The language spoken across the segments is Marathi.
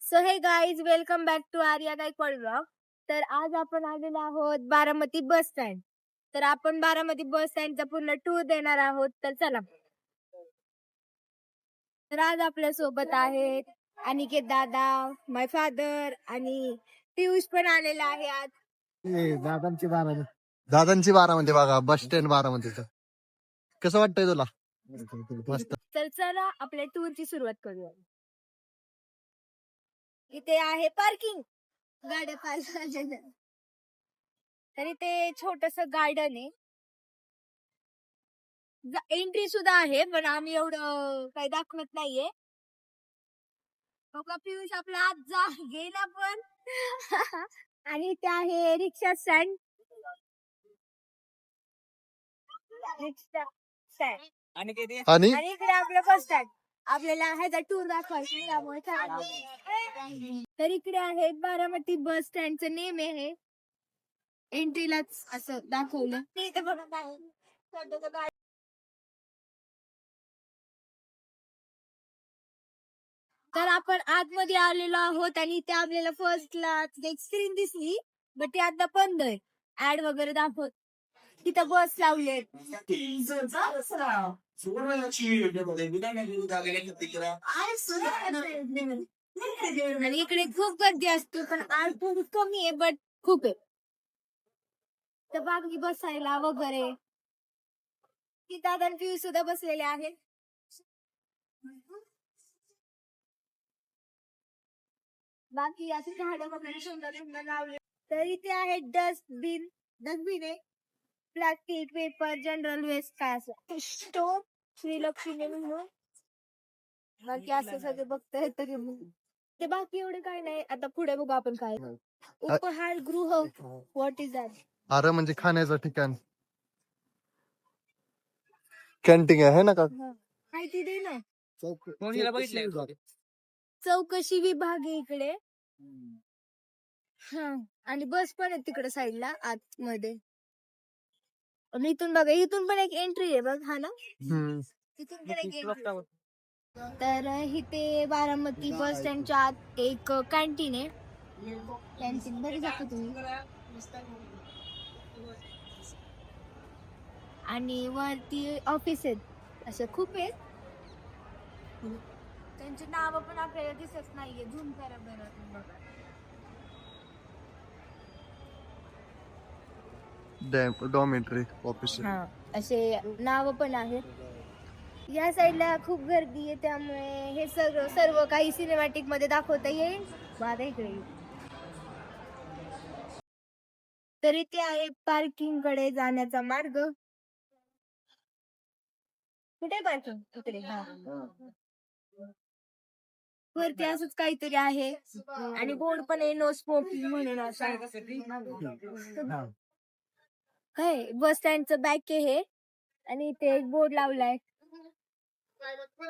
So hey guys welcome back to Arya Gaikwad blog. तर आज आपण आलेलो आहोत बारामती बस स्टँड. तर आपण बारामती बस स्टँडचा पूर्ण टूर देणार आहोत. तर चला. तर आज आपल्या सोबत आहेत अनिकेत दादा, माय फादर आणि पियुष पण आलेला आहे आज. दादांची बारामती बघा, बस स्टँड बारामतीचं. कसं वाटतंय तुला? मस्त. तर चला आपल्या टूरची सुरुवात करूया. इथे आहे पार्किंग, गाड्या पार्क. तर इथे छोटस गार्डन आहे. एंट्री सुद्धा आहे पण आम्ही एवढं काही दाखवत नाहीये. बघा पियुष आपला आज जा गेला पण. आणि इथे आहे रिक्षा स्टँड. रिक्षा स्टँड आणि इकडे आपलं बस स्टँड. आपल्याला ह्याचा टूर दाखवायचा त्यामुळे तर इकडे आहे बारामती बस स्टँडचं नेम आहे. एंट्रीलाच असं दाखवलं. इथे बघत आहे तर आपण आतमध्ये आलेलो आहोत आणि इथे आपल्याला फर्स्टला एक स्क्रीन दिसली बट ती आता बंद आहे. ऍड वगैरे दाखवत. तिथं बस लावले. आणि इकडे खूप गर्दी असते पण आज खूप कमी आहे बट खूप आहे. तर बाकी बसायला वगैरे ती दादा पिऊ सुद्धा बसलेले आहेत. बाकी असे झाडं वगैरे सुंदर सुंदर लावले. तर इथे आहे डस्टबिन आहे. प्लास्टिक पेपर जनरल वेस्ट काय असं स्टोव श्रीलक्ष्मी म्हणून. बाकी असं सगळं बघताय तरी ते बाकी एवढे काय नाही. आता पुढे बघू आपण काय. उपहारगृह व्हॉट इज दॅट? अरे म्हणजे खाण्याचं ठिकाण, कॅन्टीन आहे ना का? माहिती दे ना. चौकशी विभाग आहे इकडे. हा आणि बस पण आहे तिकडे साईडला आतमध्ये. आणि इथून बघा, इथून पण एक एंट्री आहे बघ. हा ना, तिथून पण एक एंट्री. तर इथे बारामती बस स्टँडच्या आत एक कॅन्टीन आहे. कॅन्टीन बघू शकता तुम्ही. आणि वरती ऑफिस आहेत असे खूप आहेत. त्यांची नाव पण आपल्याला दिसत नाहीये. झूम करा बरं बघा. डॉमेट्री ऑफिस असे नाव पण आहेत. या साईडला खूप गर्दी आहे त्यामुळे हे सर्व काही सिनेमॅटिक मध्ये दाखवता येईल. माझा इकडे तर इथे आहे पार्किंग कडे जाण्याचा मार्ग. कुठे पार्किंग? इकडे. वरती असंच काहीतरी आहे आणि बोर्ड पण आहे नो स्मोकिंग म्हणून असं. काय बस स्टँडचं बॅक आहे हे. आणि इथे एक बोर्ड लावलाय.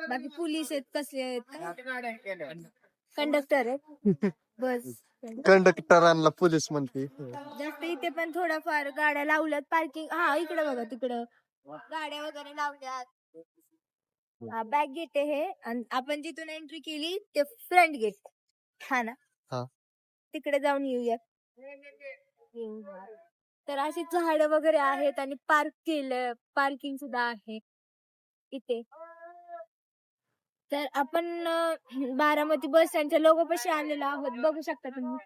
बाकी पोलीस आहेत कसले आहेत. कंडक्टर आहेत बस. कंडक्टरांना पोलीस म्हणते. जास्त इथे पण थोडाफार गाड्या लावल्यात पार्किंग. हा इकडे बघा तिकडं गाड्या वगैरे लावल्यात. बॅक गेट आहे हे आणि आपण जिथून एंट्री केली ते फ्रंट गेट. हा ना, तिकडे जाऊन येऊया. तर अशी झाडं वगैरे आहेत आणि पार्किंग सुद्धा आहे इथे. तर आपण बारामती बस स्टँडच्या लोगो पाशी आलेलो आहोत. बघू शकता तुम्ही.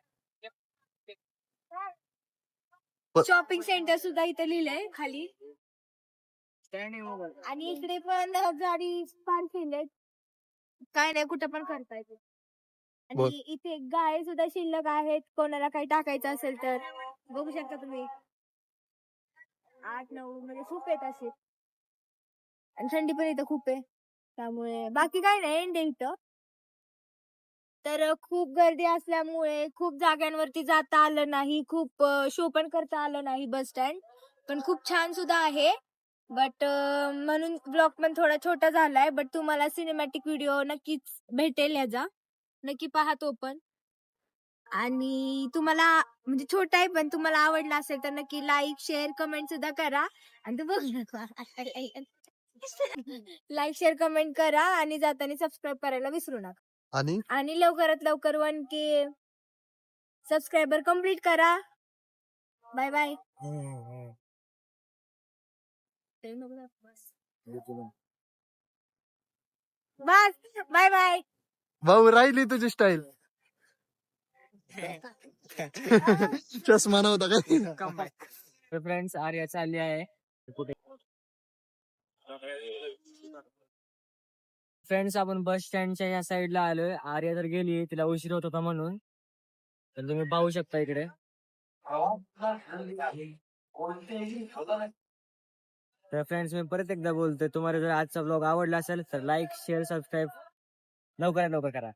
शॉपिंग सेंटर सुद्धा इथे लिहिलंय खाली. आणि इकडे पण गाडी पार्क केले. काय नाही कुठं पण करता येते. आणि इथे गाय सुद्धा शिल्लक आहेत. कोणाला काही टाकायचं असेल तर बघू शकता तुम्ही. 8-9 म्हणजे खूप आहेत असे. आणि थंडी पण इथं खूप आहे त्यामुळे बाकी काय नाही एंड इथं. तर खूप गर्दी असल्यामुळे खूप जागांवरती जाता आलं नाही. खूप शो पण करता आलं नाही बस स्टँड. पण खूप छान सुद्धा आहे. बट म्हणून ब्लॉग पण थोडा छोटा झालाय. बट तुम्हाला सिनेमॅटिक व्हिडिओ नक्कीच भेटेल याचा. नक्की पहा तो पण. आणि तुम्हाला म्हणजे छोटा आहे पण तुम्हाला आवडला असेल तर नक्की लाईक शेअर कमेंट सुद्धा करा. आणि तू बघ लाईक शेअर कमेंट करा आणि जाताना सबस्क्राईब करायला विसरू नका. आणि आणि लवकरात लवकर 1K सबस्क्रायबर कम्प्लीट करा. Bye bye. बस बाय बाय. भाऊ राहिली तुझी स्टाईल. चष्मा नव्हता काय? फ्रेंड्स आर्या चालली आहे कुठे. फ्रेंड्स आपण बस स्टँडच्या या साईडला आलोय. आर्या तर गेली, तिला उशीर होत होता म्हणून. तर तुम्ही पाहू शकता इकडे. तर फ्रेंड्स मी परत एकदा बोलतोय, तुम्हाला जर आजचा ब्लॉग आवडला असेल तर लाईक शेअर सबस्क्राईब लवकरात लवकर करा.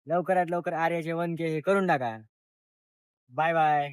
लवकरात लवकर आर्याचे 1K हे करून टाका. Bye bye.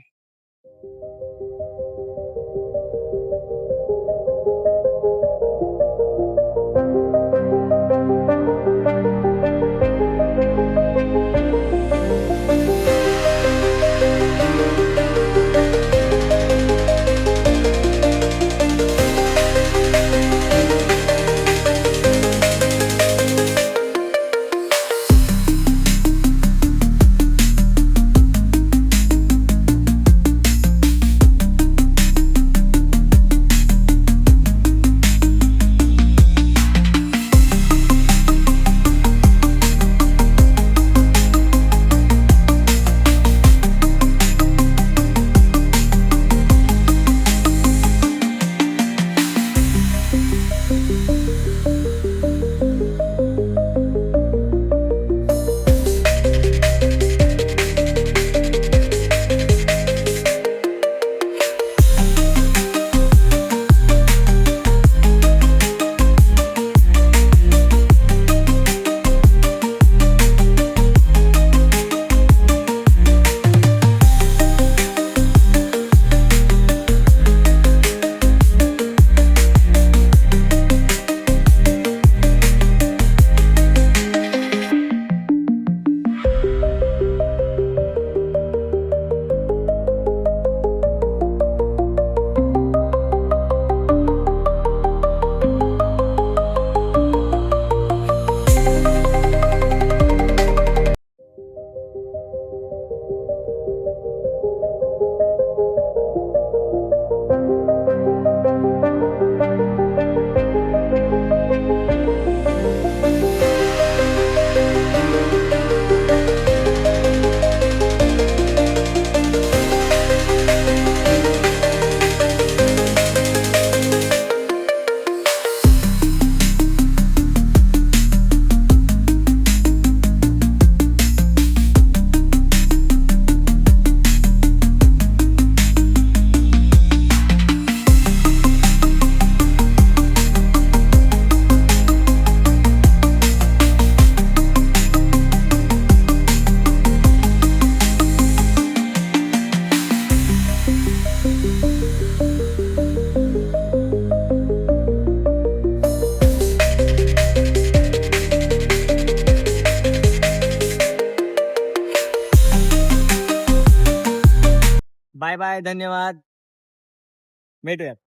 Bye bye. धन्यवाद. भेटूयात.